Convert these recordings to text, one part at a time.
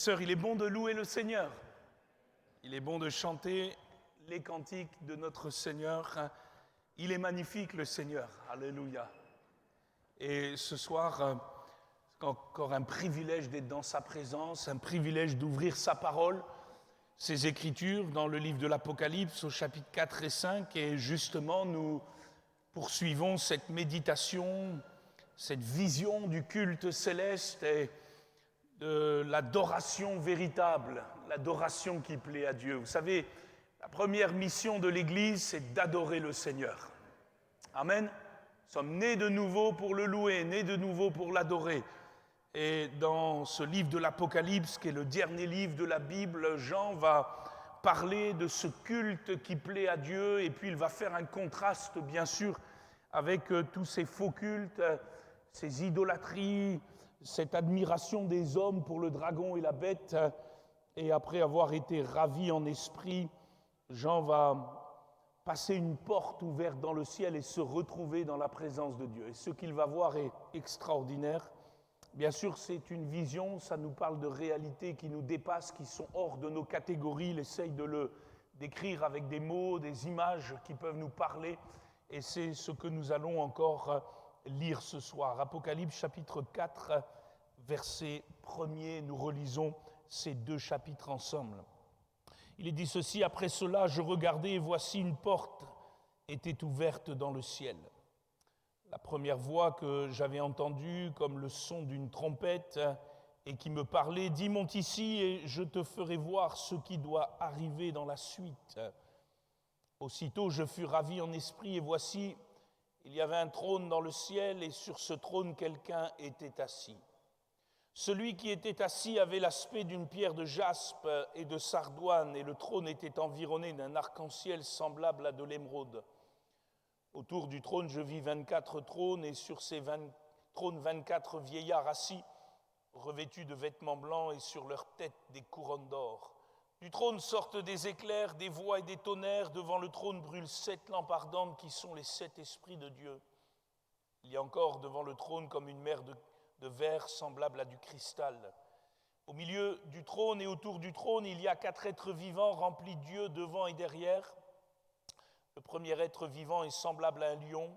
Sœurs, il est bon de louer le Seigneur. Il est bon de chanter les cantiques de notre Seigneur. Il est magnifique, le Seigneur. Alléluia. Et ce soir, c'est encore un privilège d'être dans sa présence, un privilège d'ouvrir sa parole, ses Écritures, dans le livre de l'Apocalypse, au chapitre 4 et 5. Et justement, nous poursuivons cette méditation, cette vision du culte céleste et de l'adoration véritable, l'adoration qui plaît à Dieu. Vous savez, la première mission de l'Église, c'est d'adorer le Seigneur. Amen. Nous sommes nés de nouveau pour le louer, nés de nouveau pour l'adorer. Et dans ce livre de l'Apocalypse, qui est le dernier livre de la Bible, Jean va parler de ce culte qui plaît à Dieu, et puis il va faire un contraste, bien sûr, avec tous ces faux cultes, ces idolâtries, cette admiration des hommes pour le dragon et la bête. Et après avoir été ravi en esprit, Jean va passer une porte ouverte dans le ciel et se retrouver dans la présence de Dieu. Et ce qu'il va voir est extraordinaire. Bien sûr, c'est une vision, ça nous parle de réalités qui nous dépassent, qui sont hors de nos catégories. Il essaye de le décrire avec des mots, des images qui peuvent nous parler. Et c'est ce que nous allons encore lire ce soir. Apocalypse chapitre 4, verset 1er, nous relisons ces deux chapitres ensemble. Il est dit ceci: après cela, je regardais et voici une porte était ouverte dans le ciel. La première voix que j'avais entendue, comme le son d'une trompette, et qui me parlait, dit: monte ici et je te ferai voir ce qui doit arriver dans la suite. Aussitôt, je fus ravi en esprit, et voici, il y avait un trône dans le ciel, et sur ce trône, quelqu'un était assis. Celui qui était assis avait l'aspect d'une pierre de jaspe et de sardoine, et le trône était environné d'un arc-en-ciel semblable à de l'émeraude. Autour du trône, je vis 24 trônes, et sur ces trônes, 24 vieillards assis, revêtus de vêtements blancs, et sur leurs têtes des couronnes d'or. Du trône sortent des éclairs, des voix et des tonnerres. Devant le trône brûlent 7 lampes ardentes qui sont les 7 esprits de Dieu. Il y a encore devant le trône comme une mer de verre semblable à du cristal. Au milieu du trône et autour du trône, il y a 4 êtres vivants remplis de Dieu devant et derrière. Le premier être vivant est semblable à un lion.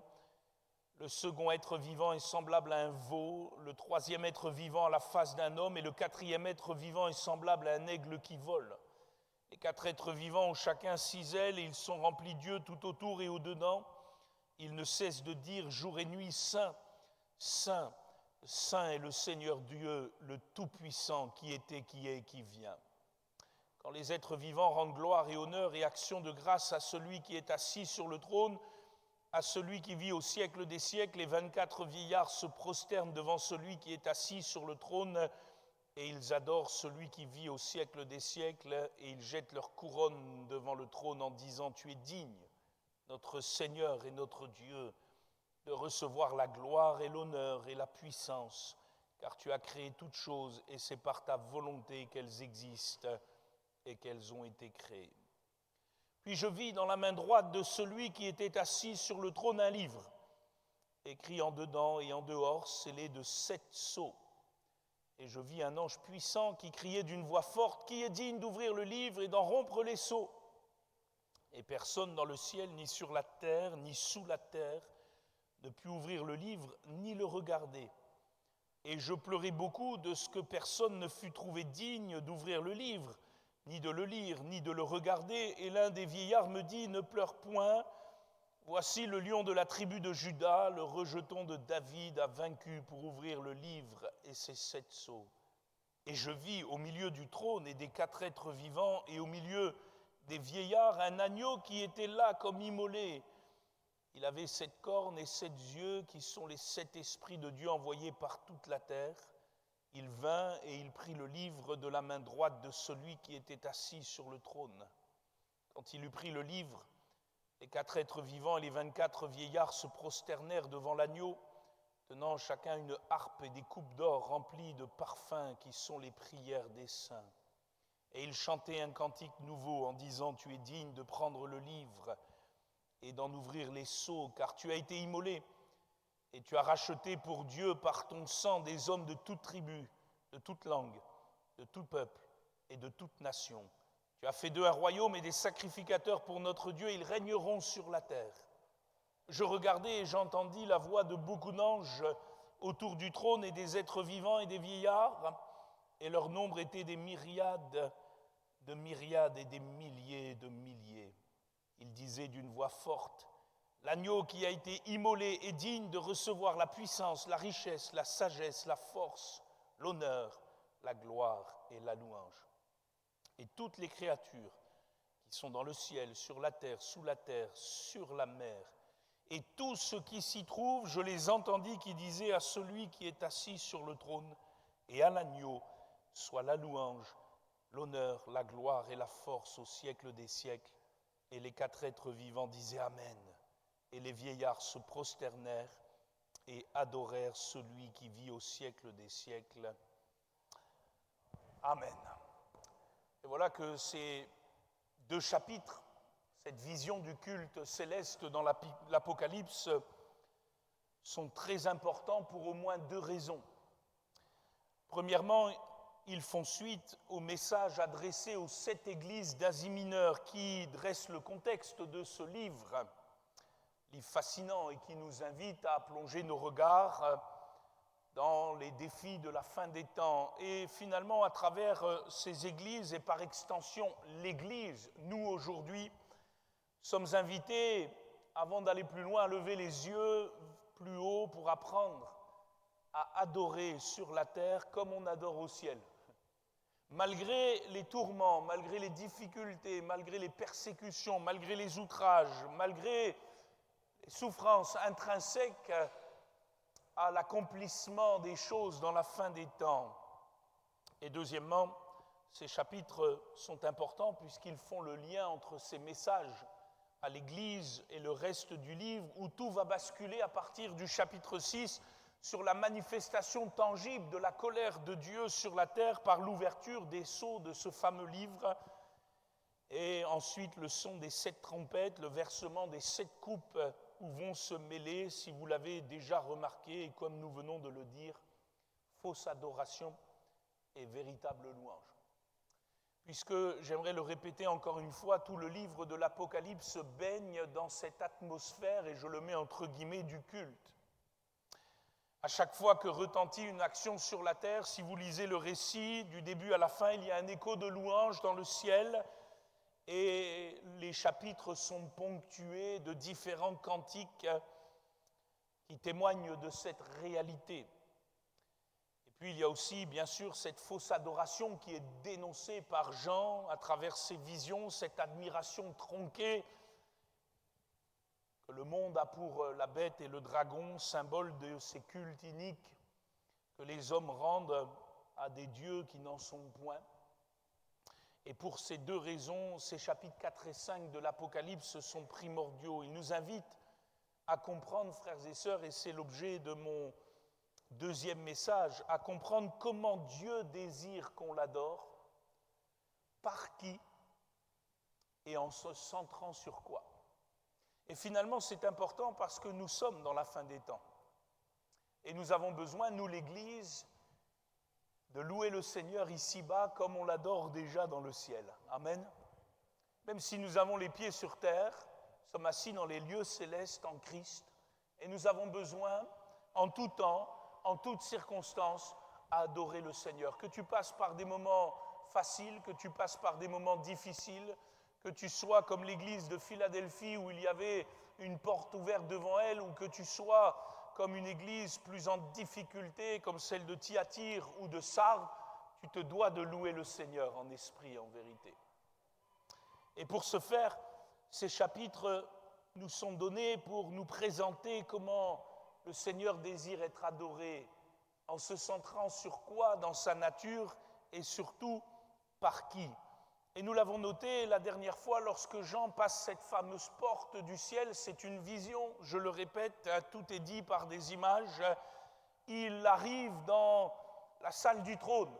Le second être vivant est semblable à un veau. Le troisième être vivant à la face d'un homme. Et le quatrième être vivant est semblable à un aigle qui vole. Les 4 êtres vivants ont chacun 6 ailes et ils sont remplis de Dieu tout autour et au-dedans. Ils ne cessent de dire jour et nuit: Saint, Saint, Saint est le Seigneur Dieu, le Tout-Puissant, qui était, qui est et qui vient. Quand les êtres vivants rendent gloire et honneur et action de grâce à celui qui est assis sur le trône, à celui qui vit au siècle des siècles, les 24 vieillards se prosternent devant celui qui est assis sur le trône, et ils adorent celui qui vit au siècle des siècles, et ils jettent leur couronne devant le trône en disant: Tu es digne, notre Seigneur et notre Dieu, de recevoir la gloire et l'honneur et la puissance, car tu as créé toutes choses, et c'est par ta volonté qu'elles existent et qu'elles ont été créées. Puis je vis dans la main droite de celui qui était assis sur le trône un livre, écrit en dedans et en dehors, scellé de 7 sceaux. Et je vis un ange puissant qui criait d'une voix forte: Qui est digne d'ouvrir le livre et d'en rompre les sceaux? Et personne dans le ciel, ni sur la terre, ni sous la terre, ne put ouvrir le livre, ni le regarder. Et je pleurai beaucoup de ce que personne ne fut trouvé digne d'ouvrir le livre, ni de le lire, ni de le regarder. Et l'un des vieillards me dit: Ne pleure point, voici le lion de la tribu de Juda, le rejeton de David, a vaincu pour ouvrir le livre et ses 7 sceaux. Et je vis au milieu du trône et des 4 êtres vivants, et au milieu des vieillards, un agneau qui était là comme immolé. Il avait 7 cornes et 7 yeux, qui sont les 7 esprits de Dieu envoyés par toute la terre. Il vint et il prit le livre de la main droite de celui qui était assis sur le trône. Quand il eut pris le livre, les 4 êtres vivants et les 24 vieillards se prosternèrent devant l'agneau, tenant chacun une harpe et des coupes d'or remplies de parfums qui sont les prières des saints. Et ils chantaient un cantique nouveau en disant: Tu es digne de prendre le livre et d'en ouvrir les sceaux, car tu as été immolé, et tu as racheté pour Dieu par ton sang des hommes de toute tribu, de toute langue, de tout peuple et de toute nation. Tu as fait d'eux un royaume et des sacrificateurs pour notre Dieu, ils régneront sur la terre. Je regardai et j'entendis la voix de beaucoup d'anges autour du trône et des êtres vivants et des vieillards, et leur nombre était des myriades de myriades et des milliers de milliers. Ils disaient d'une voix forte, l'agneau qui a été immolé est digne de recevoir la puissance, la richesse, la sagesse, la force, l'honneur, la gloire et la louange. Et toutes les créatures qui sont dans le ciel, sur la terre, sous la terre, sur la mer, et tout ce qui s'y trouve, je les entendis qui disaient à celui qui est assis sur le trône et à l'agneau, soit la louange, l'honneur, la gloire et la force au siècle des siècles. Et les quatre êtres vivants disaient Amen. Et les vieillards se prosternèrent et adorèrent celui qui vit au siècle des siècles. Amen. Et voilà que ces deux chapitres, cette vision du culte céleste dans l'Apocalypse, sont très importants pour au moins deux raisons. Premièrement, ils font suite au message adressé aux 7 églises d'Asie mineure qui dressent le contexte de ce livre fascinant et qui nous invite à plonger nos regards dans les défis de la fin des temps. Et finalement, à travers ces églises et par extension l'Église, nous aujourd'hui, sommes invités, avant d'aller plus loin, à lever les yeux plus haut pour apprendre à adorer sur la terre comme on adore au ciel. Malgré les tourments, malgré les difficultés, malgré les persécutions, malgré les outrages, malgré les souffrances intrinsèques à l'accomplissement des choses dans la fin des temps. Et deuxièmement, ces chapitres sont importants puisqu'ils font le lien entre ces messages à l'Église et le reste du livre, où tout va basculer à partir du chapitre 6 sur la manifestation tangible de la colère de Dieu sur la terre par l'ouverture des sceaux de ce fameux livre, et ensuite le son des 7 trompettes, le versement des 7 coupes où vont se mêler, si vous l'avez déjà remarqué, et comme nous venons de le dire, fausse adoration et véritable louange. Puisque, j'aimerais le répéter encore une fois, tout le livre de l'Apocalypse baigne dans cette atmosphère, et je le mets entre guillemets, du culte. À chaque fois que retentit une action sur la terre, si vous lisez le récit du début à la fin, il y a un écho de louange dans le ciel, et les chapitres sont ponctués de différents cantiques qui témoignent de cette réalité. Et puis il y a aussi, bien sûr, cette fausse adoration qui est dénoncée par Jean à travers ses visions, cette admiration tronquée que le monde a pour la bête et le dragon, symbole de ces cultes iniques que les hommes rendent à des dieux qui n'en sont point. Et pour ces deux raisons, ces chapitres 4 et 5 de l'Apocalypse sont primordiaux. Ils nous invitent à comprendre, frères et sœurs, et c'est l'objet de mon deuxième message, à comprendre comment Dieu désire qu'on l'adore, par qui et en se centrant sur quoi. Et finalement, c'est important parce que nous sommes dans la fin des temps. Et nous avons besoin, nous l'Église, de louer le Seigneur ici-bas comme on l'adore déjà dans le ciel. Amen. Même si nous avons les pieds sur terre, nous sommes assis dans les lieux célestes en Christ, et nous avons besoin, en tout temps, en toutes circonstances, à adorer le Seigneur. Que tu passes par des moments faciles, que tu passes par des moments difficiles, que tu sois comme l'église de Philadelphie où il y avait une porte ouverte devant elle, ou que tu sois comme une église plus en difficulté, comme celle de Thyatire ou de Sardes, tu te dois de louer le Seigneur en esprit et en vérité. Et pour ce faire, ces chapitres nous sont donnés pour nous présenter comment le Seigneur désire être adoré, en se centrant sur quoi dans sa nature et surtout par qui. Et nous l'avons noté la dernière fois, lorsque Jean passe cette fameuse porte du ciel, c'est une vision, je le répète, tout est dit par des images. Il arrive dans la salle du trône.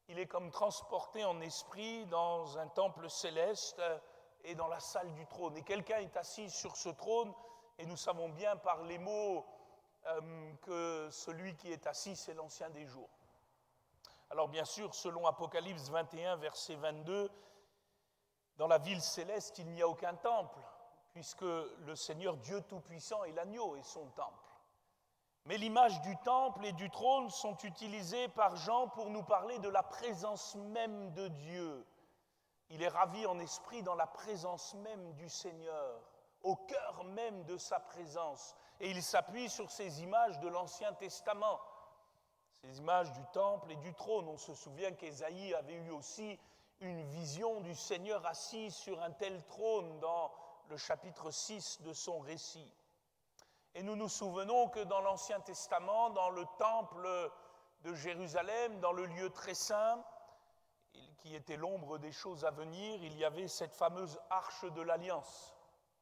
Il est comme transporté en esprit dans un temple céleste et dans la salle du trône. Et quelqu'un est assis sur ce trône, et nous savons bien par les mots que celui qui est assis, c'est l'Ancien des jours. Alors bien sûr, selon Apocalypse 21, verset 22, dans la ville céleste, il n'y a aucun temple, puisque le Seigneur Dieu Tout-Puissant est l'agneau et son temple. Mais l'image du temple et du trône sont utilisées par Jean pour nous parler de la présence même de Dieu. Il est ravi en esprit dans la présence même du Seigneur, au cœur même de sa présence. Et il s'appuie sur ces images de l'Ancien Testament, ces images du temple et du trône. On se souvient qu'Ésaïe avait eu aussi une vision du Seigneur assis sur un tel trône dans le chapitre 6 de son récit. Et nous nous souvenons que dans l'Ancien Testament, dans le temple de Jérusalem, dans le lieu très saint, qui était l'ombre des choses à venir, il y avait cette fameuse arche de l'Alliance.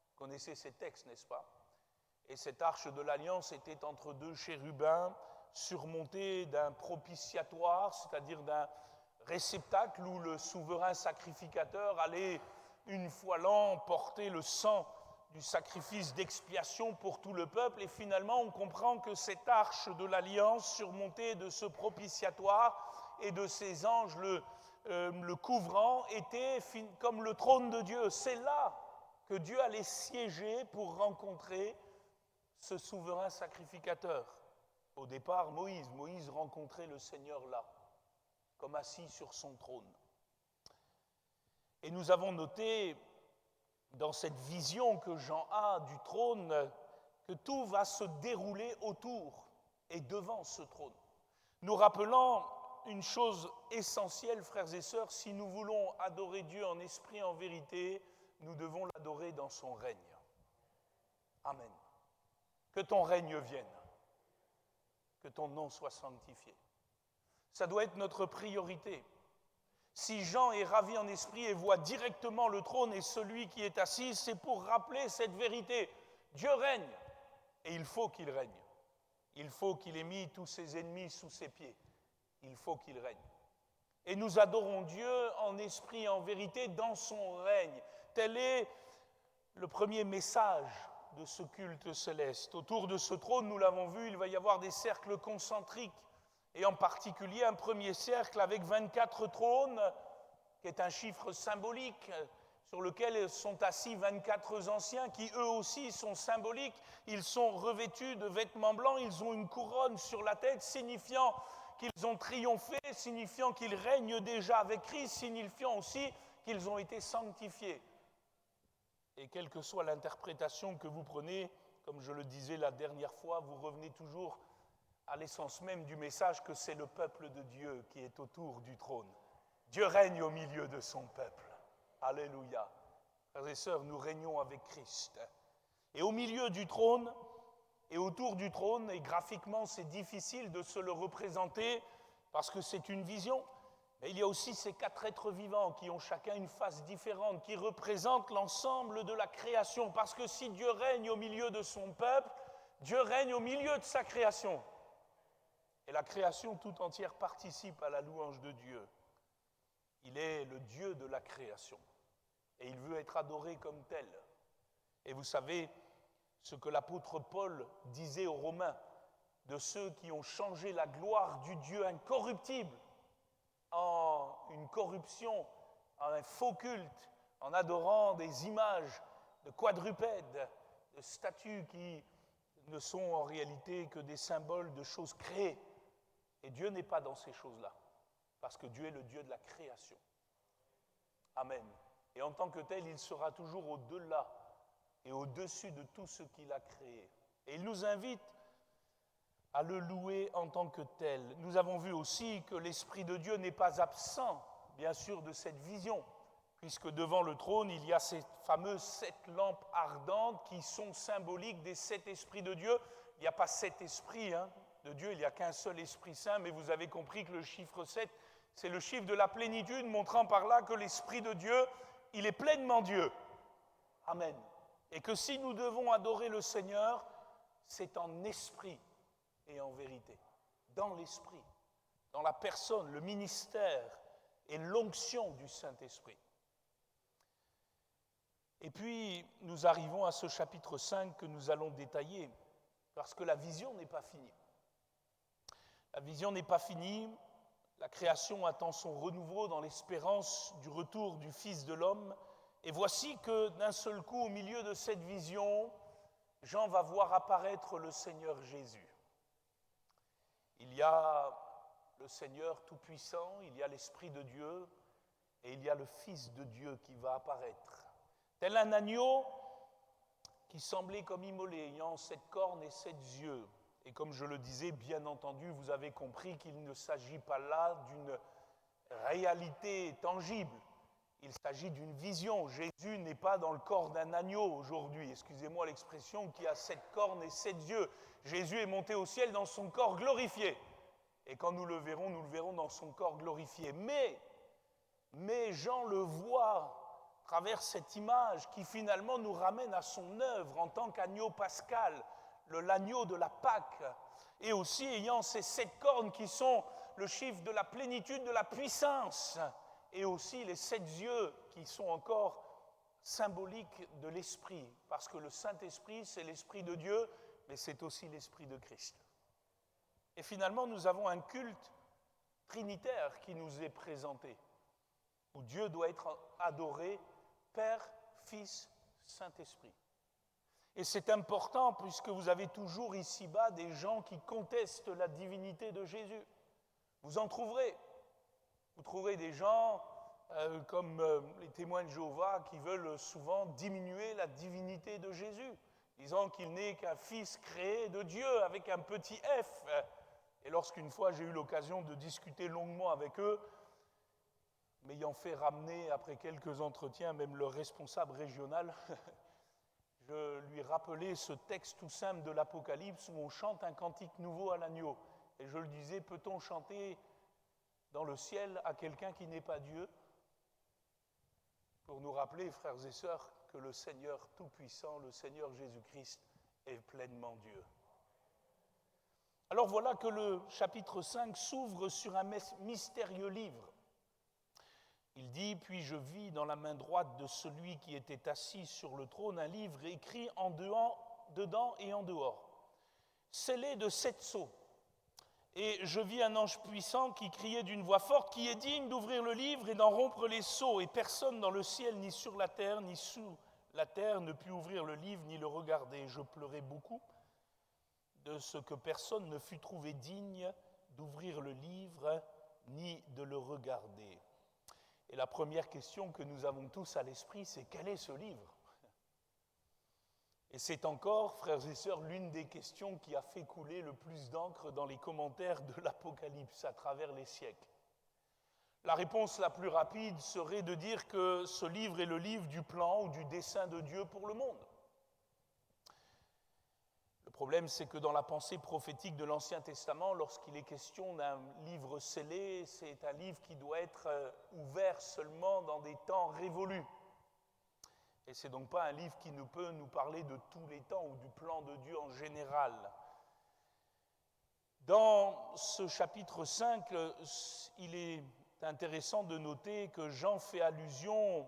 Vous connaissez ces textes, n'est-ce pas? Et cette arche de l'Alliance était entre deux chérubins, surmontée d'un propitiatoire, c'est-à-dire d'un réceptacle où le souverain sacrificateur allait une fois l'an porter le sang du sacrifice d'expiation pour tout le peuple. Et finalement, on comprend que cette arche de l'Alliance, surmontée de ce propitiatoire et de ces anges le couvrant, était comme le trône de Dieu. C'est là que Dieu allait siéger pour rencontrer ce souverain sacrificateur. Au départ, Moïse rencontrait le Seigneur là, comme assis sur son trône. Et nous avons noté dans cette vision que Jean a du trône que tout va se dérouler autour et devant ce trône. Nous rappelant une chose essentielle, frères et sœurs, si nous voulons adorer Dieu en esprit et en vérité, nous devons l'adorer dans son règne. Amen. Que ton règne vienne, que ton nom soit sanctifié. Ça doit être notre priorité. Si Jean est ravi en esprit et voit directement le trône et celui qui est assis, c'est pour rappeler cette vérité. Dieu règne et il faut qu'il règne. Il faut qu'il ait mis tous ses ennemis sous ses pieds. Il faut qu'il règne. Et nous adorons Dieu en esprit et en vérité dans son règne. Tel est le premier message de ce culte céleste. Autour de ce trône, nous l'avons vu, il va y avoir des cercles concentriques, et en particulier un premier cercle avec 24 trônes, qui est un chiffre symbolique, sur lequel sont assis 24 anciens, qui eux aussi sont symboliques. Ils sont revêtus de vêtements blancs, ils ont une couronne sur la tête, signifiant qu'ils ont triomphé, signifiant qu'ils règnent déjà avec Christ, signifiant aussi qu'ils ont été sanctifiés. Et quelle que soit l'interprétation que vous prenez, comme je le disais la dernière fois, vous revenez toujours à l'essence même du message que c'est le peuple de Dieu qui est autour du trône. Dieu règne au milieu de son peuple. Alléluia. Frères et sœurs, nous régnons avec Christ. Et au milieu du trône et autour du trône, et graphiquement c'est difficile de se le représenter parce que c'est une vision, mais il y a aussi ces 4 êtres vivants qui ont chacun une face différente, qui représentent l'ensemble de la création. Parce que si Dieu règne au milieu de son peuple, Dieu règne au milieu de sa création. Et la création tout entière participe à la louange de Dieu. Il est le Dieu de la création. Et il veut être adoré comme tel. Et vous savez ce que l'apôtre Paul disait aux Romains, de ceux qui ont changé la gloire du Dieu incorruptible en une corruption, en un faux culte, en adorant des images de quadrupèdes, de statues qui ne sont en réalité que des symboles de choses créées. Et Dieu n'est pas dans ces choses-là, parce que Dieu est le Dieu de la création. Amen. Et en tant que tel, il sera toujours au-delà et au-dessus de tout ce qu'il a créé. Et il nous invite à le louer en tant que tel. Nous avons vu aussi que l'Esprit de Dieu n'est pas absent, bien sûr, de cette vision, puisque devant le trône, il y a ces fameuses 7 lampes ardentes qui sont symboliques des 7 esprits de Dieu. Il n'y a pas 7 esprits de Dieu, il n'y a qu'un seul Esprit Saint, mais vous avez compris que le chiffre 7, c'est le chiffre de la plénitude, montrant par là que l'Esprit de Dieu, il est pleinement Dieu. Amen. Et que si nous devons adorer le Seigneur, c'est en esprit et en vérité, dans l'esprit, dans la personne, le ministère et l'onction du Saint-Esprit. Et puis, nous arrivons à ce chapitre 5 que nous allons détailler, parce que la vision n'est pas finie. La vision n'est pas finie, La création attend son renouveau dans l'espérance du retour du Fils de l'homme. Et voici que d'un seul coup, au milieu de cette vision, Jean va voir apparaître le Seigneur Jésus. Il y a le Seigneur Tout-Puissant, il y a l'Esprit de Dieu et il y a le Fils de Dieu qui va apparaître. Tel un agneau qui semblait comme immolé, ayant 7 cornes et 7 yeux. Et comme je le disais, bien entendu, vous avez compris qu'il ne s'agit pas là d'une réalité tangible. Il s'agit d'une vision. Jésus n'est pas dans le corps d'un agneau aujourd'hui, excusez-moi l'expression, qui a 7 cornes et 7 yeux. Jésus est monté au ciel dans son corps glorifié. Et quand nous le verrons dans son corps glorifié. Mais Jean le voit à travers cette image qui finalement nous ramène à son œuvre en tant qu'agneau pascal, l'agneau de la Pâque, et aussi ayant ces 7 cornes qui sont le chiffre de la plénitude de la puissance, et aussi les 7 yeux qui sont encore symboliques de l'Esprit, parce que le Saint-Esprit, c'est l'Esprit de Dieu, mais c'est aussi l'Esprit de Christ. Et finalement, nous avons un culte trinitaire qui nous est présenté, où Dieu doit être adoré, Père, Fils, Saint-Esprit. Et c'est important puisque vous avez toujours ici-bas des gens qui contestent la divinité de Jésus. Vous en trouverez. Vous trouverez des gens comme les témoins de Jéhovah qui veulent souvent diminuer la divinité de Jésus, disant qu'il n'est qu'un fils créé de Dieu avec un petit f. Et lorsqu'une fois j'ai eu l'occasion de discuter longuement avec eux, m'ayant fait ramener après quelques entretiens, même le responsable régional, je lui rappelais ce texte tout simple de l'Apocalypse où on chante un cantique nouveau à l'agneau. Et je le disais, peut-on chanter dans le ciel à quelqu'un qui n'est pas Dieu? Pour nous rappeler, frères et sœurs, que le Seigneur Tout-Puissant, le Seigneur Jésus-Christ, est pleinement Dieu. Alors voilà que le chapitre 5 s'ouvre sur un mystérieux livre. Il dit « Puis je vis dans la main droite de celui qui était assis sur le trône un livre écrit en dedans et en dehors, scellé de 7 sceaux. Et je vis un ange puissant qui criait d'une voix forte, qui est digne d'ouvrir le livre et d'en rompre les sceaux. Et personne dans le ciel, ni sur la terre, ni sous la terre ne put ouvrir le livre, ni le regarder. Je pleurais beaucoup de ce que personne ne fut trouvé digne d'ouvrir le livre, ni de le regarder. » Et la première question que nous avons tous à l'esprit, c'est quel est ce livre? Et c'est encore, frères et sœurs, l'une des questions qui a fait couler le plus d'encre dans les commentaires de l'Apocalypse à travers les siècles. La réponse la plus rapide serait de dire que ce livre est le livre du plan ou du dessein de Dieu pour le monde. Le problème, c'est que dans la pensée prophétique de l'Ancien Testament, lorsqu'il est question d'un livre scellé, c'est un livre qui doit être ouvert seulement dans des temps révolus. Et ce n'est donc pas un livre qui ne peut nous parler de tous les temps ou du plan de Dieu en général. Dans ce chapitre 5, il est intéressant de noter que Jean fait allusion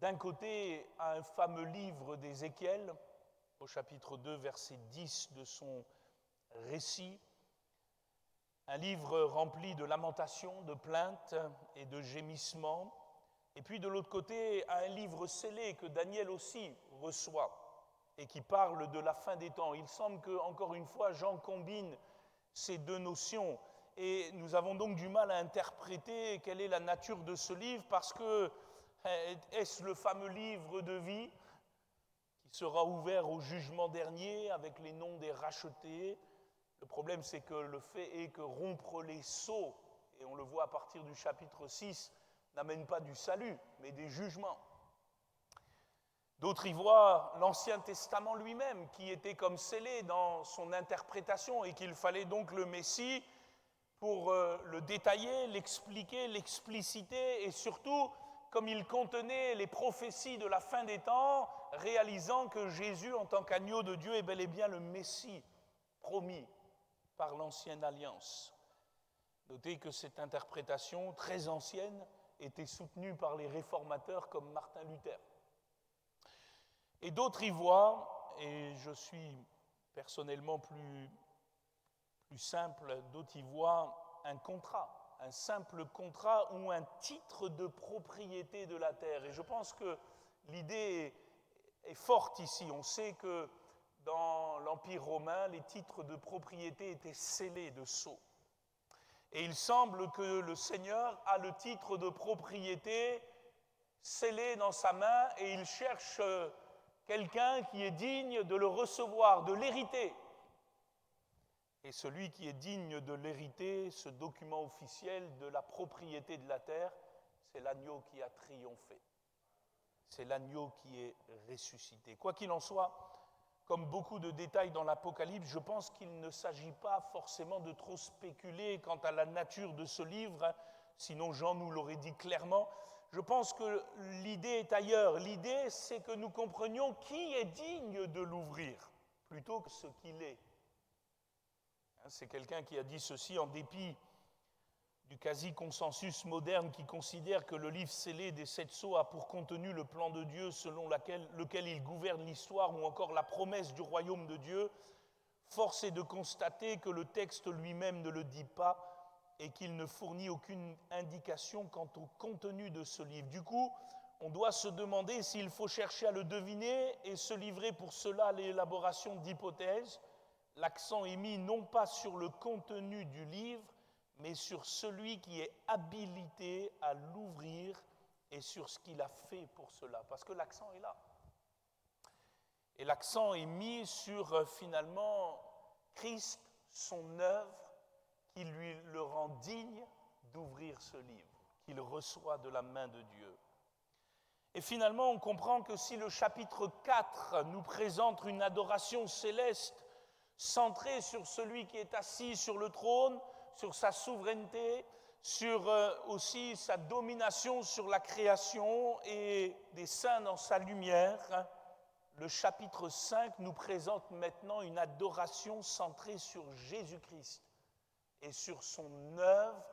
d'un côté à un fameux livre d'Ézéchiel, au chapitre 2, verset 10 de son récit, un livre rempli de lamentations, de plaintes et de gémissements, et puis de l'autre côté, un livre scellé que Daniel aussi reçoit et qui parle de la fin des temps. Il semble que, encore une fois, Jean combine ces deux notions et nous avons donc du mal à interpréter quelle est la nature de ce livre parce que est-ce le fameux livre de vie qui sera ouvert au jugement dernier avec les noms des rachetés? Le problème, c'est que le fait est que rompre les sceaux, et on le voit à partir du chapitre 6, n'amène pas du salut, mais des jugements. D'autres y voient l'Ancien Testament lui-même, qui était comme scellé dans son interprétation, et qu'il fallait donc le Messie pour le détailler, l'expliquer, l'expliciter, et surtout, comme il contenait les prophéties de la fin des temps, réalisant que Jésus, en tant qu'agneau de Dieu, est bel et bien le Messie promis par l'Ancienne Alliance. Notez que cette interprétation très ancienne était soutenue par les réformateurs comme Martin Luther. Et d'autres y voient, et je suis personnellement plus simple, d'autres y voient un un simple contrat ou un titre de propriété de la terre. Et je pense que l'idée est forte ici. On sait que dans l'Empire romain, les titres de propriété étaient scellés de sceaux. Et il semble que le Seigneur a le titre de propriété scellé dans sa main et il cherche quelqu'un qui est digne de le recevoir, de l'hériter. Et celui qui est digne de l'hériter, ce document officiel de la propriété de la terre, c'est l'agneau qui a triomphé. C'est l'agneau qui est ressuscité. Quoi qu'il en soit, comme beaucoup de détails dans l'Apocalypse, je pense qu'il ne s'agit pas forcément de trop spéculer quant à la nature de ce livre, sinon Jean nous l'aurait dit clairement. Je pense que l'idée est ailleurs. L'idée, c'est que nous comprenions qui est digne de l'ouvrir, plutôt que ce qu'il est. C'est quelqu'un qui a dit ceci en dépit du quasi-consensus moderne qui considère que le livre scellé des 7 sceaux a pour contenu le plan de Dieu selon lequel il gouverne l'histoire ou encore la promesse du royaume de Dieu. Force est de constater que le texte lui-même ne le dit pas et qu'il ne fournit aucune indication quant au contenu de ce livre. Du coup, on doit se demander s'il faut chercher à le deviner et se livrer pour cela à l'élaboration d'hypothèses. L'accent est mis non pas sur le contenu du livre, mais sur celui qui est habilité à l'ouvrir et sur ce qu'il a fait pour cela, parce que l'accent est là. Et l'accent est mis sur finalement Christ, son œuvre, qui lui le rend digne d'ouvrir ce livre, qu'il reçoit de la main de Dieu. Et finalement, on comprend que si le chapitre 4 nous présente une adoration céleste, centré sur celui qui est assis sur le trône, sur sa souveraineté, sur aussi sa domination sur la création et des saints dans sa lumière, le chapitre 5 nous présente maintenant une adoration centrée sur Jésus-Christ et sur son œuvre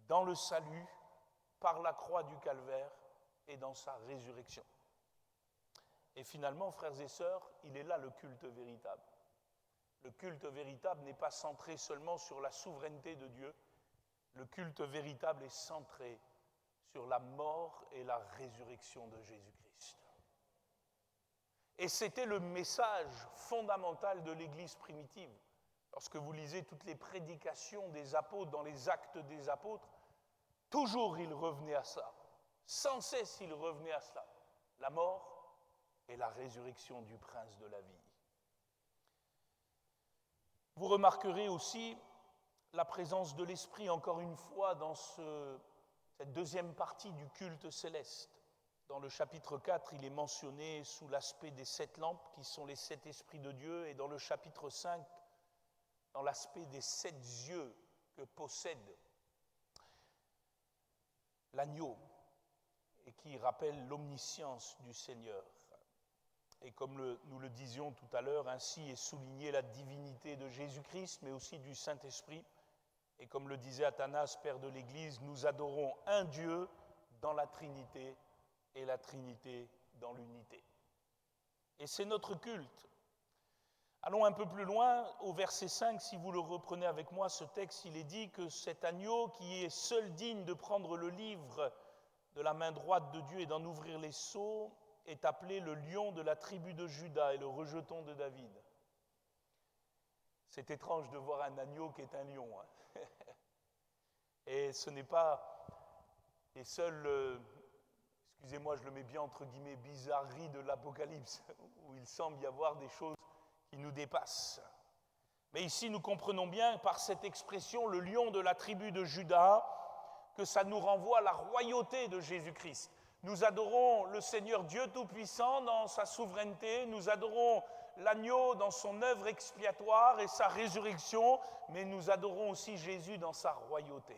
dans le salut, par la croix du Calvaire et dans sa résurrection. Et finalement, frères et sœurs, il est là le culte véritable. Le culte véritable n'est pas centré seulement sur la souveraineté de Dieu. Le culte véritable est centré sur la mort et la résurrection de Jésus-Christ. Et c'était le message fondamental de l'Église primitive. Lorsque vous lisez toutes les prédications des apôtres dans les actes des apôtres, toujours ils revenaient à ça. Sans cesse ils revenaient à cela. La mort et la résurrection du prince de la vie. Vous remarquerez aussi la présence de l'Esprit, encore une fois, dans cette deuxième partie du culte céleste. Dans le chapitre 4, il est mentionné sous l'aspect des 7 lampes, qui sont les 7 esprits de Dieu, et dans le chapitre 5, dans l'aspect des 7 yeux que possède l'agneau, et qui rappelle l'omniscience du Seigneur. Et comme nous le disions tout à l'heure, ainsi est soulignée la divinité de Jésus-Christ, mais aussi du Saint-Esprit. Et comme le disait Athanas, père de l'Église, nous adorons un Dieu dans la Trinité et la Trinité dans l'unité. Et c'est notre culte. Allons un peu plus loin, au verset 5, si vous le reprenez avec moi, ce texte, il est dit que cet agneau qui est seul digne de prendre le livre de la main droite de Dieu et d'en ouvrir les sceaux, est appelé le lion de la tribu de Juda et le rejeton de David. C'est étrange de voir un agneau qui est un lion. Hein. Et ce n'est pas les seuls, excusez-moi, je le mets bien entre guillemets, bizarreries de l'Apocalypse, où il semble y avoir des choses qui nous dépassent. Mais ici, nous comprenons bien par cette expression, le lion de la tribu de Juda, que ça nous renvoie à la royauté de Jésus-Christ. Nous adorons le Seigneur Dieu Tout-Puissant dans sa souveraineté, nous adorons l'agneau dans son œuvre expiatoire et sa résurrection, mais nous adorons aussi Jésus dans sa royauté.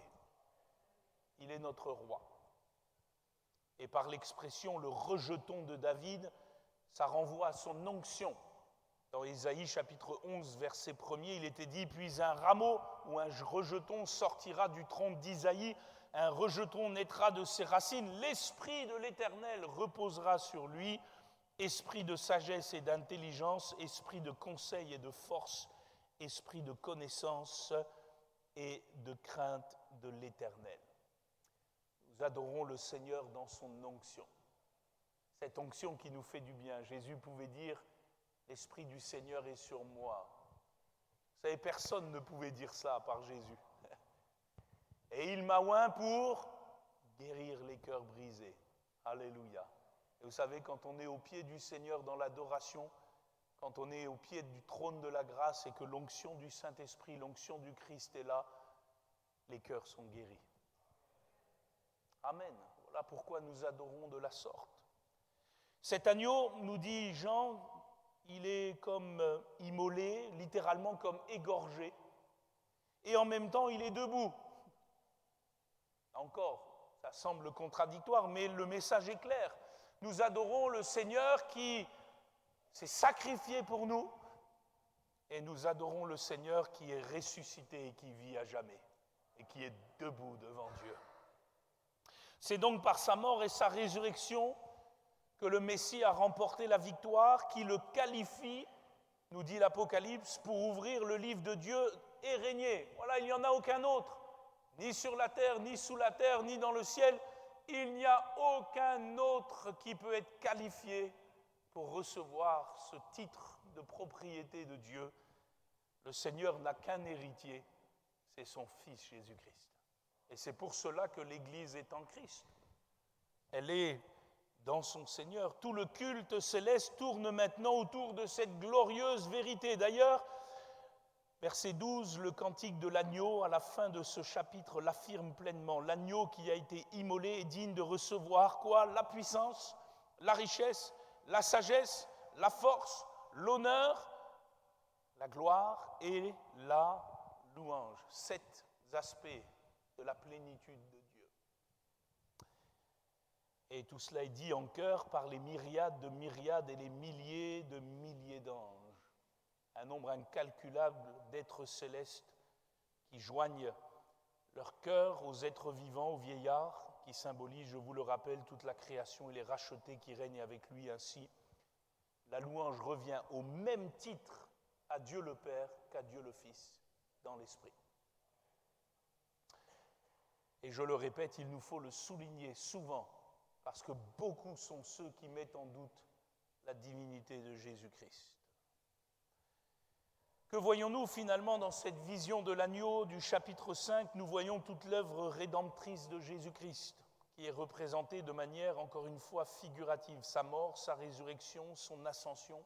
Il est notre roi. Et par l'expression le rejeton de David, ça renvoie à son onction. Dans Ésaïe chapitre 11, verset 1er, il était dit « Puis un rameau ou un rejeton sortira du tronc d'Isaïe, un rejeton naîtra de ses racines, l'esprit de l'Éternel reposera sur lui, esprit de sagesse et d'intelligence, esprit de conseil et de force, esprit de connaissance et de crainte de l'Éternel. Nous adorons le Seigneur dans son onction. Cette onction qui nous fait du bien. Jésus pouvait dire « L'Esprit du Seigneur est sur moi ». Vous savez, personne ne pouvait dire ça à part Jésus. Et il m'a oint pour guérir les cœurs brisés. Alléluia. Et vous savez, quand on est au pied du Seigneur dans l'adoration, quand on est au pied du trône de la grâce et que l'onction du Saint-Esprit, l'onction du Christ est là, les cœurs sont guéris. Amen. Voilà pourquoi nous adorons de la sorte. Cet agneau, nous dit Jean, il est comme immolé, littéralement comme égorgé, et en même temps il est debout. Encore, ça semble contradictoire, mais le message est clair. Nous adorons le Seigneur qui s'est sacrifié pour nous, et nous adorons le Seigneur qui est ressuscité et qui vit à jamais, et qui est debout devant Dieu. C'est donc par sa mort et sa résurrection que le Messie a remporté la victoire, qui le qualifie, nous dit l'Apocalypse, pour ouvrir le livre de Dieu et régner. Voilà, il n'y en a aucun autre, ni sur la terre, ni sous la terre, ni dans le ciel. Il n'y a aucun autre qui peut être qualifié pour recevoir ce titre de propriété de Dieu. Le Seigneur n'a qu'un héritier, c'est son Fils Jésus-Christ. Et c'est pour cela que l'Église est en Christ. Elle est dans son Seigneur. Tout le culte céleste tourne maintenant autour de cette glorieuse vérité. D'ailleurs, verset 12, le cantique de l'agneau, à la fin de ce chapitre, l'affirme pleinement. L'agneau qui a été immolé est digne de recevoir quoi? La puissance, la richesse, la sagesse, la force, l'honneur, la gloire et la louange. 7 aspects de la plénitude de Dieu. Et tout cela est dit en chœur par les myriades de myriades et les milliers de milliers d'anges. Un nombre incalculable d'êtres célestes qui joignent leur cœur aux êtres vivants, aux vieillards, qui symbolisent, je vous le rappelle, toute la création et les rachetés qui règnent avec lui ainsi. La louange revient au même titre à Dieu le Père qu'à Dieu le Fils dans l'Esprit. Et je le répète, il nous faut le souligner souvent, parce que beaucoup sont ceux qui mettent en doute la divinité de Jésus-Christ. Que voyons-nous finalement dans cette vision de l'agneau du chapitre 5? Nous voyons toute l'œuvre rédemptrice de Jésus-Christ, qui est représentée de manière, encore une fois, figurative. Sa mort, sa résurrection, son ascension,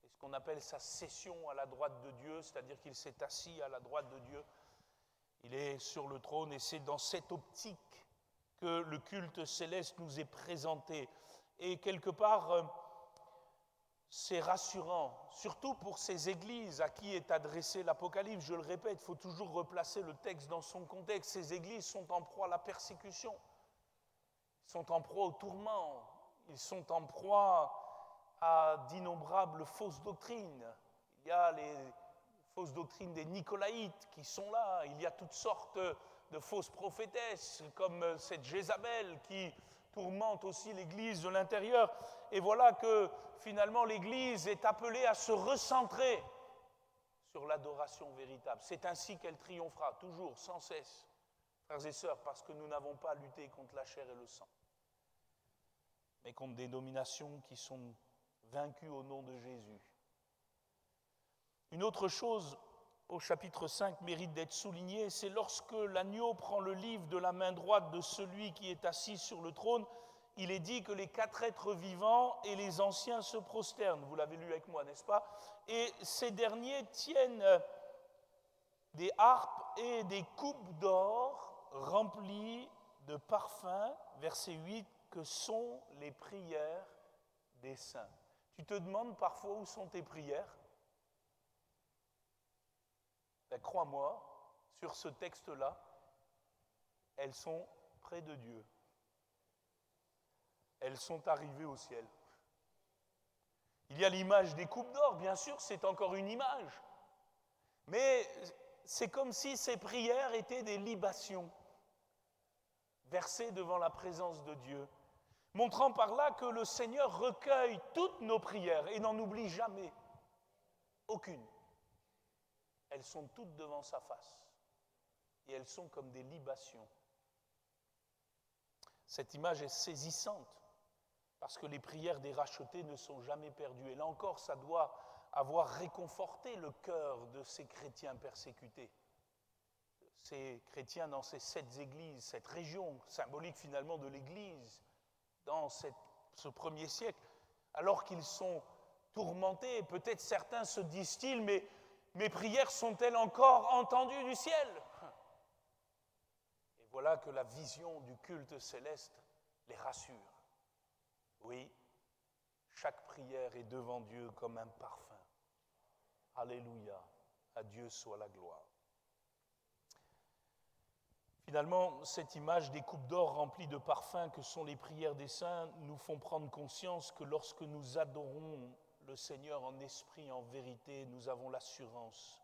et ce qu'on appelle sa session à la droite de Dieu, c'est-à-dire qu'il s'est assis à la droite de Dieu. Il est sur le trône et c'est dans cette optique que le culte céleste nous est présenté. Et quelque part, c'est rassurant, surtout pour ces églises à qui est adressé l'Apocalypse. Je le répète, il faut toujours replacer le texte dans son contexte. Ces églises sont en proie à la persécution, ils sont en proie au tourment, ils sont en proie à d'innombrables fausses doctrines. Il y a les fausses doctrines des Nicolaïtes qui sont là, il y a toutes sortes de fausses prophétesses, comme cette Jézabel qui tourmente aussi l'Église de l'intérieur. Et voilà que finalement l'Église est appelée à se recentrer sur l'adoration véritable. C'est ainsi qu'elle triomphera, toujours, sans cesse, frères et sœurs, parce que nous n'avons pas à lutter contre la chair et le sang, mais contre des dominations qui sont vaincues au nom de Jésus. Une autre chose au chapitre 5 mérite d'être soulignée, c'est lorsque l'agneau prend le livre de la main droite de celui qui est assis sur le trône, il est dit que les 4 êtres vivants et les anciens se prosternent. Vous l'avez lu avec moi, n'est-ce pas? Et ces derniers tiennent des harpes et des coupes d'or remplies de parfums, verset 8, que sont les prières des saints. Tu te demandes parfois où sont tes prières? Ben, crois-moi, sur ce texte-là, elles sont près de Dieu. Elles sont arrivées au ciel. Il y a l'image des coupes d'or, bien sûr, c'est encore une image. Mais c'est comme si ces prières étaient des libations versées devant la présence de Dieu, montrant par là que le Seigneur recueille toutes nos prières et n'en oublie jamais aucune. Elles sont toutes devant sa face. et elles sont comme des libations. Cette image est saisissante parce que les prières des rachetés ne sont jamais perdues. Et là encore, ça doit avoir réconforté le cœur de ces chrétiens persécutés. Ces chrétiens dans ces 7 églises, cette région symbolique finalement de l'Église, dans ce premier siècle, alors qu'ils sont tourmentés, peut-être certains se disent-ils, mais mes prières sont-elles encore entendues du ciel ? Et voilà que la vision du culte céleste les rassure. Oui, chaque prière est devant Dieu comme un parfum. Alléluia, à Dieu soit la gloire. Finalement, cette image des coupes d'or remplies de parfums que sont les prières des saints nous font prendre conscience que lorsque nous adorons le Seigneur en esprit, en vérité, nous avons l'assurance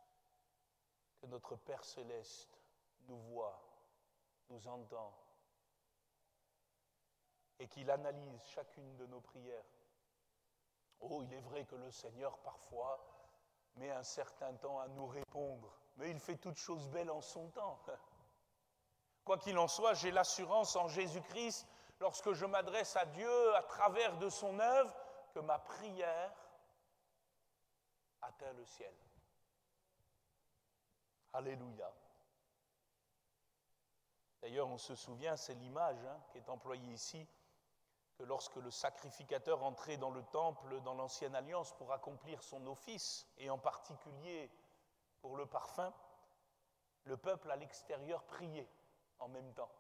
que notre Père céleste nous voit, nous entend et qu'il analyse chacune de nos prières. Oh, il est vrai que le Seigneur parfois met un certain temps à nous répondre, mais il fait toutes choses belles en son temps. Quoi qu'il en soit, j'ai l'assurance en Jésus-Christ, lorsque je m'adresse à Dieu à travers de son œuvre, que ma prière atteint le ciel. Alléluia. D'ailleurs, on se souvient, c'est l'image qui est employée ici, que lorsque le sacrificateur entrait dans le temple, dans l'Ancienne Alliance, pour accomplir son office, et en particulier pour le parfum, le peuple à l'extérieur priait en même temps.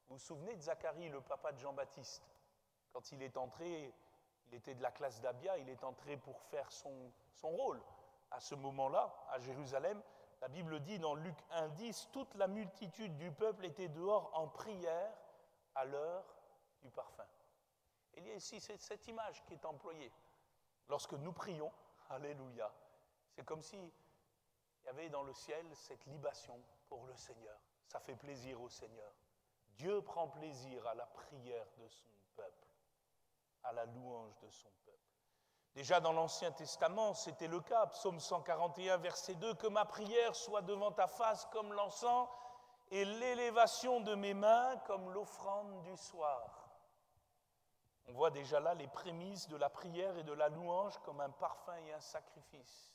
Vous vous souvenez de Zacharie, le papa de Jean-Baptiste? Quand il est entré, il était de la classe d'Abia, il est entré pour faire son rôle. À ce moment-là, à Jérusalem, la Bible dit dans Luc 1,10, toute la multitude du peuple était dehors en prière à l'heure du parfum. Et il y a ici cette image qui est employée. Lorsque nous prions, alléluia, c'est comme s'il y avait dans le ciel cette libation pour le Seigneur. Ça fait plaisir au Seigneur. Dieu prend plaisir à la prière de son peuple, à la louange de son peuple. Déjà dans l'Ancien Testament, c'était le cas, Psaume 141, verset 2, « Que ma prière soit devant ta face comme l'encens et l'élévation de mes mains comme l'offrande du soir. » On voit déjà là les prémices de la prière et de la louange comme un parfum et un sacrifice.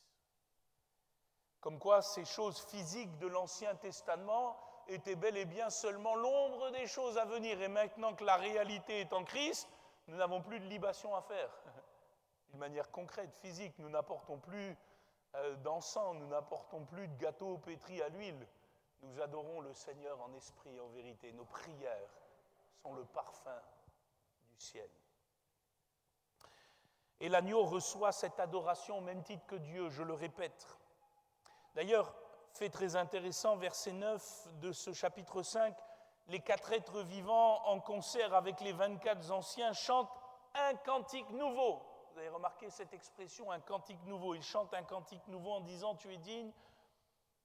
Comme quoi ces choses physiques de l'Ancien Testament étaient bel et bien seulement l'ombre des choses à venir. Et maintenant que la réalité est en Christ, nous n'avons plus de libation à faire. D'une manière concrète, physique, nous n'apportons plus d'encens, nous n'apportons plus de gâteaux pétris à l'huile. Nous adorons le Seigneur en esprit et en vérité. Nos prières sont le parfum du ciel. Et l'agneau reçoit cette adoration au même titre que Dieu, je le répète. D'ailleurs, fait très intéressant, verset 9 de ce chapitre 5, les 4 êtres vivants en concert avec les 24 anciens chantent un cantique nouveau. Vous avez remarqué cette expression, un cantique nouveau. Ils chantent un cantique nouveau en disant « Tu es digne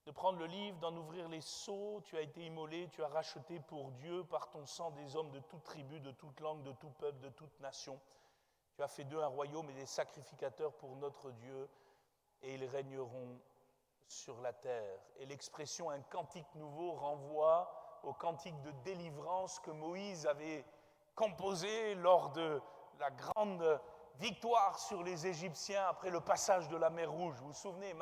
de prendre le livre, d'en ouvrir les sceaux, tu as été immolé, tu as racheté pour Dieu par ton sang des hommes de toute tribu, de toute langue, de tout peuple, de toute nation. Tu as fait d'eux un royaume et des sacrificateurs pour notre Dieu, et ils régneront sur la terre. » Et l'expression « un cantique nouveau » renvoie au cantique de délivrance que Moïse avait composé lors de la grande victoire sur les Égyptiens après le passage de la mer Rouge. Vous vous souvenez,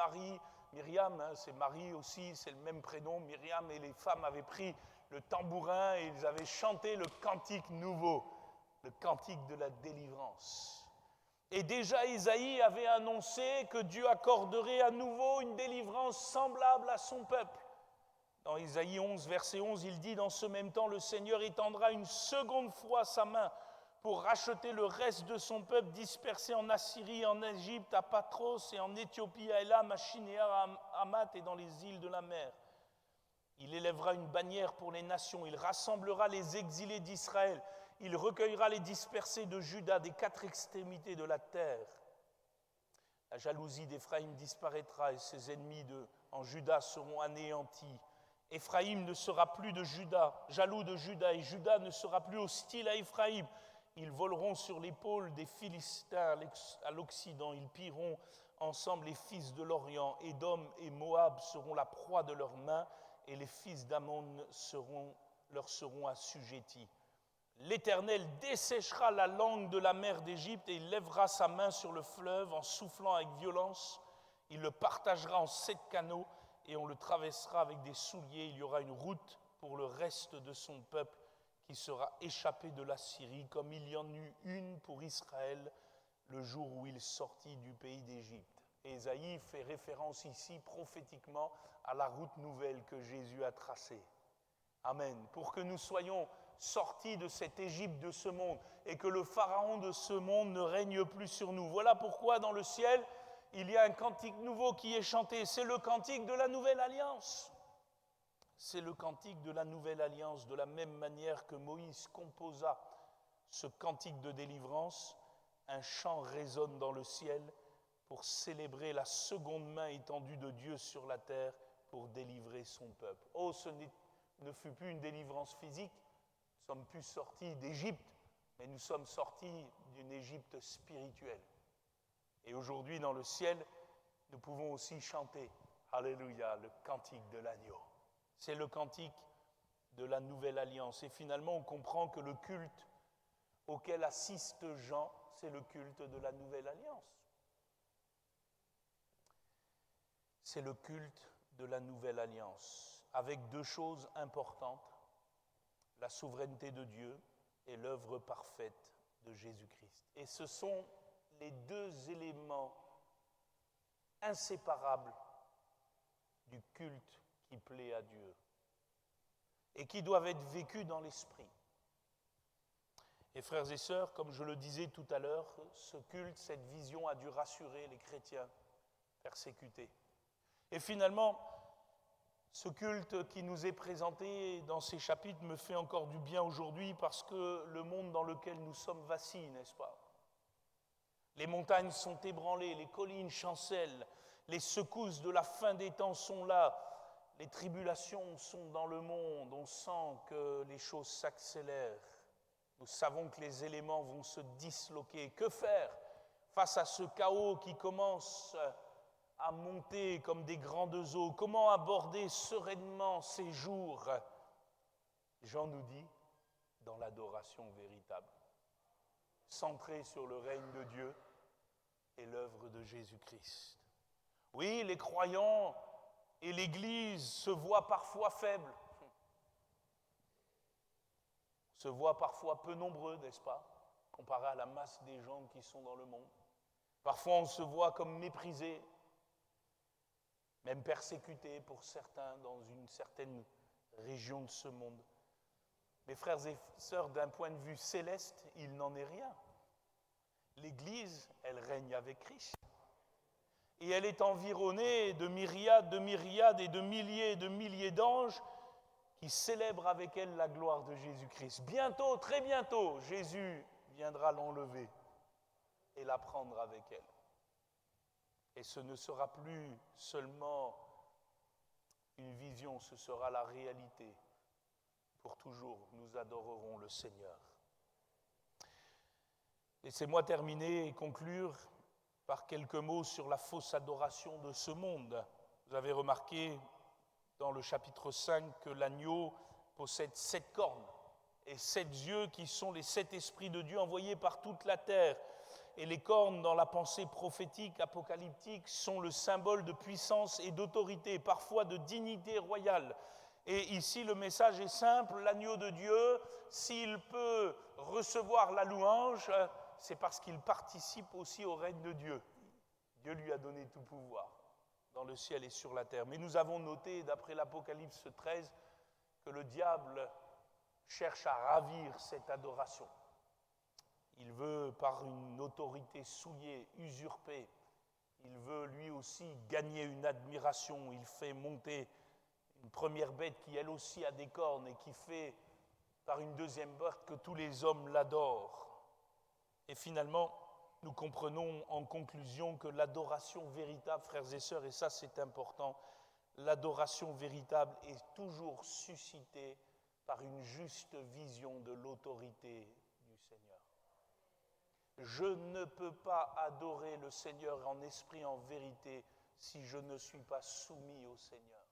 Myriam, c'est Marie aussi, c'est le même prénom, Myriam, et les femmes avaient pris le tambourin et ils avaient chanté le cantique nouveau, le cantique de la délivrance. Et déjà Isaïe avait annoncé que Dieu accorderait à nouveau une délivrance semblable à son peuple. Dans Isaïe 11, verset 11, il dit « Dans ce même temps, le Seigneur étendra une seconde fois sa main pour racheter le reste de son peuple dispersé en Assyrie, en Égypte, à Patros et en Éthiopie, à Élam, à Shinéar, à Hamath et dans les îles de la mer. Il élèvera une bannière pour les nations, il rassemblera les exilés d'Israël, il recueillera les dispersés de Juda des 4 extrémités de la terre. La jalousie d'Éphraïm disparaîtra et ses ennemis en Juda seront anéantis. Éphraïm ne sera plus jaloux de Juda, et Juda ne sera plus hostile à Éphraïm. Ils voleront sur l'épaule des Philistins à l'Occident. Ils pilleront ensemble les fils de l'Orient. Édom et Moab seront la proie de leurs mains. et les fils d'Ammon leur seront assujettis. L'Éternel desséchera la langue de la mer d'Égypte et il lèvera sa main sur le fleuve en soufflant avec violence. Il le partagera en 7 canaux et on le traversera avec des souliers. Il y aura une route pour le reste de son peuple qui sera échappé de la Syrie, comme il y en eut une pour Israël le jour où il sortit du pays d'Égypte. Ésaïe fait référence ici prophétiquement à la route nouvelle que Jésus a tracée. Amen. Pour que nous soyons sortis de cette Égypte, de ce monde, et que le pharaon de ce monde ne règne plus sur nous. Voilà pourquoi dans le ciel, il y a un cantique nouveau qui est chanté. C'est le cantique de la nouvelle alliance. C'est le cantique de la nouvelle alliance, de la même manière que Moïse composa ce cantique de délivrance. Un chant résonne dans le ciel pour célébrer la seconde main étendue de Dieu sur la terre pour délivrer son peuple. Oh, ne fut plus une délivrance physique, nous sommes plus sortis d'Égypte, mais nous sommes sortis d'une Égypte spirituelle. Et aujourd'hui, dans le ciel, nous pouvons aussi chanter, Alléluia, le cantique de l'agneau. C'est le cantique de la nouvelle alliance. Et finalement, on comprend que le culte auquel assiste Jean, c'est le culte de la nouvelle alliance. C'est le culte de la nouvelle alliance, avec 2 choses importantes, la souveraineté de Dieu et l'œuvre parfaite de Jésus-Christ. Et ce sont les 2 éléments inséparables du culte qui plaît à Dieu et qui doivent être vécus dans l'esprit. Et frères et sœurs, comme je le disais tout à l'heure, ce culte, cette vision a dû rassurer les chrétiens persécutés. Et finalement, ce culte qui nous est présenté dans ces chapitres me fait encore du bien aujourd'hui parce que le monde dans lequel nous sommes vacille, n'est-ce pas? Les montagnes sont ébranlées, les collines chancellent, les secousses de la fin des temps sont là, les tribulations sont dans le monde, on sent que les choses s'accélèrent. Nous savons que les éléments vont se disloquer. Que faire face à ce chaos qui commence à monter comme des grandes eaux? Comment aborder sereinement ces jours? Jean nous dit, dans l'adoration véritable, centré sur le règne de Dieu et l'œuvre de Jésus-Christ. Oui, les croyants et l'Église se voient parfois faibles, se voient parfois peu nombreux, n'est-ce pas, comparé à la masse des gens qui sont dans le monde. Parfois, on se voit comme méprisé, même persécuté pour certains dans une certaine région de ce monde. Mes frères et sœurs, d'un point de vue céleste, il n'en est rien. L'Église, elle règne avec Christ. Et elle est environnée de myriades et de milliers d'anges qui célèbrent avec elle la gloire de Jésus-Christ. Bientôt, très bientôt, Jésus viendra l'enlever et la prendre avec elle. Et ce ne sera plus seulement une vision, ce sera la réalité. Pour toujours, nous adorerons le Seigneur. Laissez-moi terminer et conclure par quelques mots sur la fausse adoration de ce monde. Vous avez remarqué dans le chapitre 5 que l'agneau possède 7 cornes et 7 yeux qui sont les 7 esprits de Dieu envoyés par toute la terre. Et les cornes, dans la pensée prophétique, apocalyptique, sont le symbole de puissance et d'autorité, parfois de dignité royale. Et ici, le message est simple, l'agneau de Dieu, s'il peut recevoir la louange, c'est parce qu'il participe aussi au règne de Dieu. Dieu lui a donné tout pouvoir dans le ciel et sur la terre. Mais nous avons noté, d'après l'Apocalypse 13, que le diable cherche à ravir cette adoration. Il veut, par une autorité souillée, usurper, il veut lui aussi gagner une admiration. Il fait monter une première bête qui elle aussi a des cornes et qui fait, par une deuxième bête, que tous les hommes l'adorent. Et finalement, nous comprenons en conclusion que l'adoration véritable, frères et sœurs, et ça c'est important, l'adoration véritable est toujours suscitée par une juste vision de l'autorité du Seigneur. Je ne peux pas adorer le Seigneur en esprit, en vérité, si je ne suis pas soumis au Seigneur.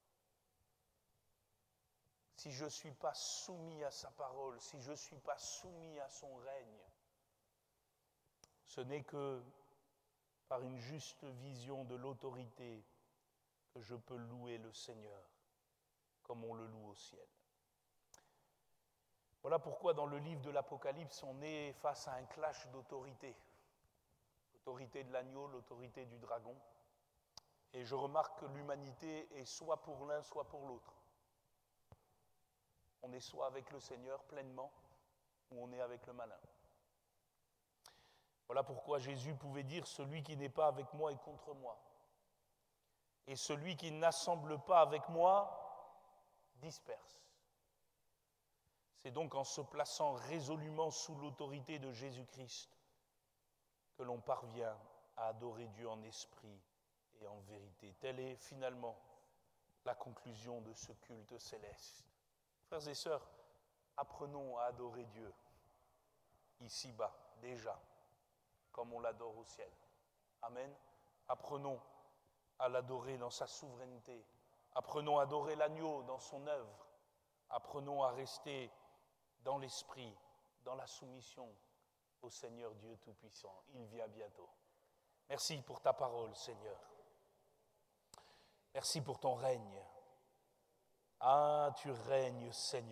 si je ne suis pas soumis à sa parole, si je ne suis pas soumis à son règne, ce n'est que par une juste vision de l'autorité que je peux louer le Seigneur comme on le loue au ciel. Voilà pourquoi dans le livre de l'Apocalypse, on est face à un clash d'autorité. L'autorité de l'agneau, l'autorité du dragon. Et je remarque que l'humanité est soit pour l'un, soit pour l'autre. On est soit avec le Seigneur pleinement, ou on est avec le malin. Voilà pourquoi Jésus pouvait dire « Celui qui n'est pas avec moi est contre moi. Et celui qui n'assemble pas avec moi disperse. » C'est donc en se plaçant résolument sous l'autorité de Jésus-Christ que l'on parvient à adorer Dieu en esprit et en vérité. Telle est finalement la conclusion de ce culte céleste. Frères et sœurs, apprenons à adorer Dieu ici-bas, déjà, comme on l'adore au ciel. Amen. Apprenons à l'adorer dans sa souveraineté. Apprenons à adorer l'agneau dans son œuvre. Apprenons à rester dans l'esprit, dans la soumission au Seigneur Dieu Tout-Puissant. Il vient bientôt. Merci pour ta parole, Seigneur. Merci pour ton règne. Ah, tu règnes, Seigneur.